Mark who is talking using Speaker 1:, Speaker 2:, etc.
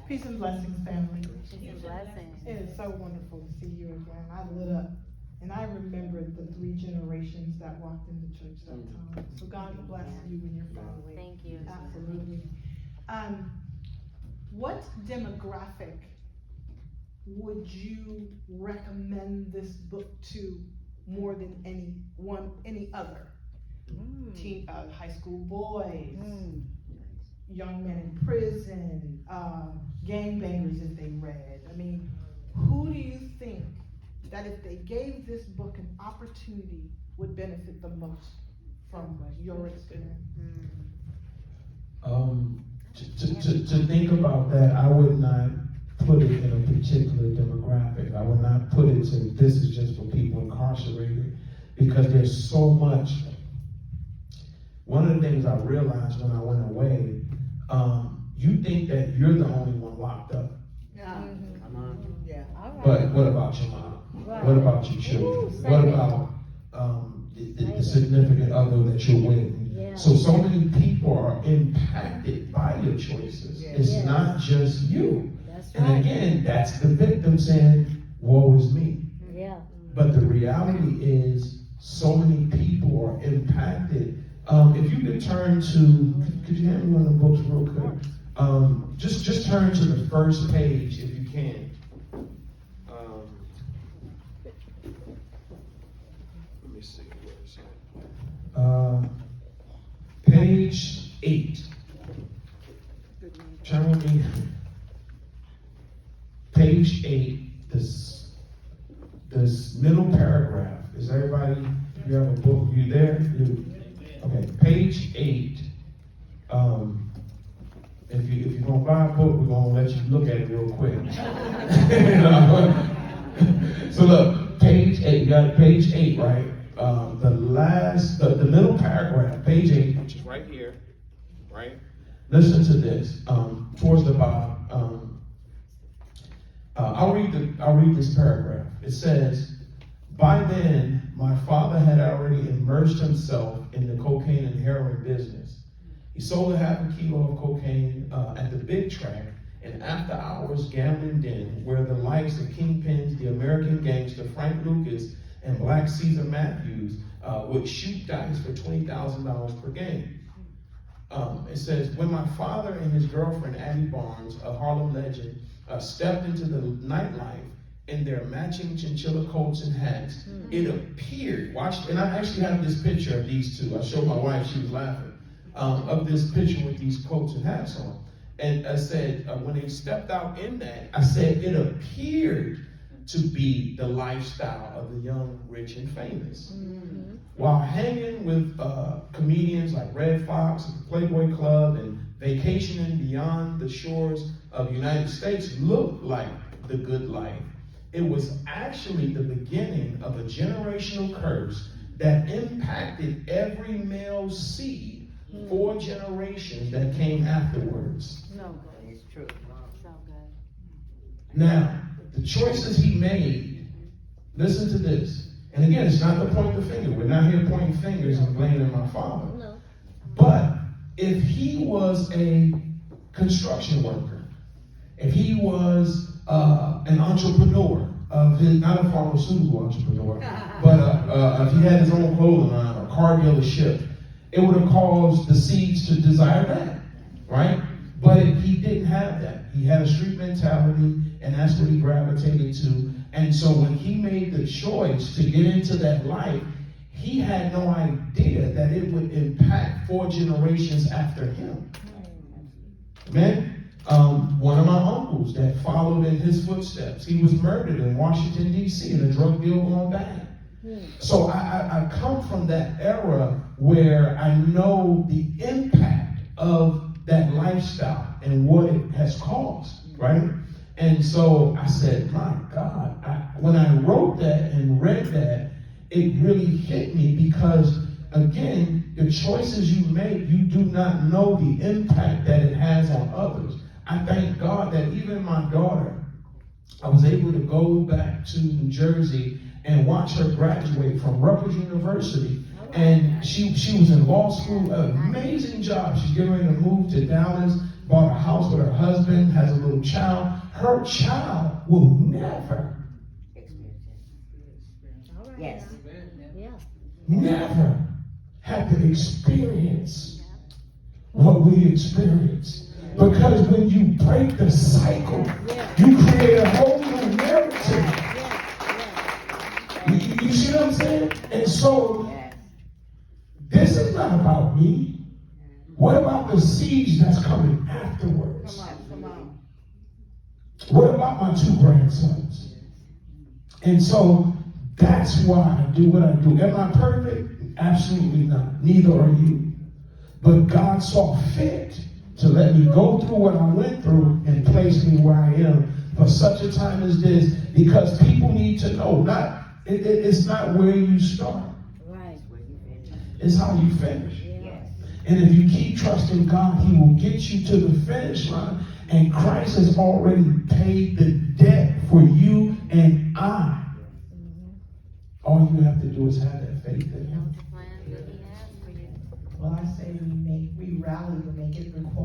Speaker 1: Peace and blessings, family.
Speaker 2: Peace and blessings.
Speaker 1: It is so wonderful to see you again. I lit up, and I remembered the 3 generations that walked into church that time. So God bless you and your family.
Speaker 2: Thank you.
Speaker 1: Absolutely. What demographic would you recommend this book to more than any other? High school boys, young men in prison, gangbangers if they read. I mean, who do you think that if they gave this book an opportunity would benefit the most from your experience?
Speaker 3: To think about that, I would not put it in a particular demographic. I would not put it to this is just for people incarcerated, because there's so much. One of the things I realized when I went away, you think that you're the only one locked up.
Speaker 1: Yeah.
Speaker 3: But what about your mom? What about your children? What about the significant other that you're with? So many people are impacted by your choices. It's not just you. And again, that's the victim saying, woe is me. But the reality is, so many people are impacted. If you could turn to, could you hand me one of the books real quick? Just turn to the first page if you can. Let me see, where is it? Page 8. Turn with me. Page 8, this middle paragraph. Is everybody, you have a book, you there? Okay, page 8. If you're gonna buy a book, we're gonna let you look at it real quick. So look, page 8, you got page 8, right? The middle paragraph, page 8, which is right here, right? Listen to this, towards the bottom. I'll read this paragraph. It says, by then, my father had already immersed himself in the cocaine and heroin business. He sold a half a kilo of cocaine at the Big Track, an after-hours gambling den where the likes of kingpins, the American gangster Frank Lucas, and Black Caesar Matthews would shoot dice for $20,000 per game. It says, when my father and his girlfriend, Addie Barnes, a Harlem legend, stepped into the nightlife in their matching chinchilla coats and hats, it appeared, and I actually have this picture of these two. I showed my wife, she was laughing, of this picture with these coats and hats on. And I said, when they stepped out in that, I said, it appeared to be the lifestyle of the young, rich, and famous. While hanging with comedians like Red Fox, the Playboy Club, and vacationing beyond the shores of the United States looked like the good life, it was actually the beginning of a generational curse that impacted every male seed 4 generations that came afterwards.
Speaker 2: It's true. So good.
Speaker 3: Now, the choices he made, listen to this. And again, it's not to point the finger. We're not here pointing fingers and blaming my father.
Speaker 2: No.
Speaker 3: But if he was a construction worker, if he was an entrepreneur, not a pharmaceutical entrepreneur, but if he had his own clothing line or car dealership, it would have caused the seeds to desire that, right? But he didn't have that. He had a street mentality, and that's what he gravitated to. And so when he made the choice to get into that life, he had no idea that it would impact 4 generations after him. Amen? One of my uncles that followed in his footsteps, he was murdered in Washington, D.C. in a drug deal going bad. So I come from that era where I know the impact of that lifestyle and what it has caused, right? And so I said, my God, when I wrote that and read that, it really hit me because, again, the choices you make, you do not know the impact that it has on others. I thank God that even my daughter, I was able to go back to New Jersey and watch her graduate from Rutgers University. And she was in law school, an amazing job. She's getting ready to move to Dallas bought a house with her husband, has a little child. Her child will never,
Speaker 2: Yes. Yeah.
Speaker 3: never have to experience what we experience. Because when you break the cycle, you create a whole new narrative. You see what I'm saying? And so, this is not about me. What about the siege that's coming afterwards?
Speaker 1: Come on.
Speaker 3: What about my 2 grandsons? And so, that's why I do what I do. Am I perfect? Absolutely not. Neither are you. But God saw fit to let me go through what I went through and place me where I am for such a time as this, because people need to know, it's not where you start.
Speaker 2: Right.
Speaker 3: It's how you finish. And if you keep trusting God, He will get you to the finish line. And Christ has already paid the debt for you and I. All you have to do is have that faith in Him.
Speaker 1: Well, I say we rally to make it required.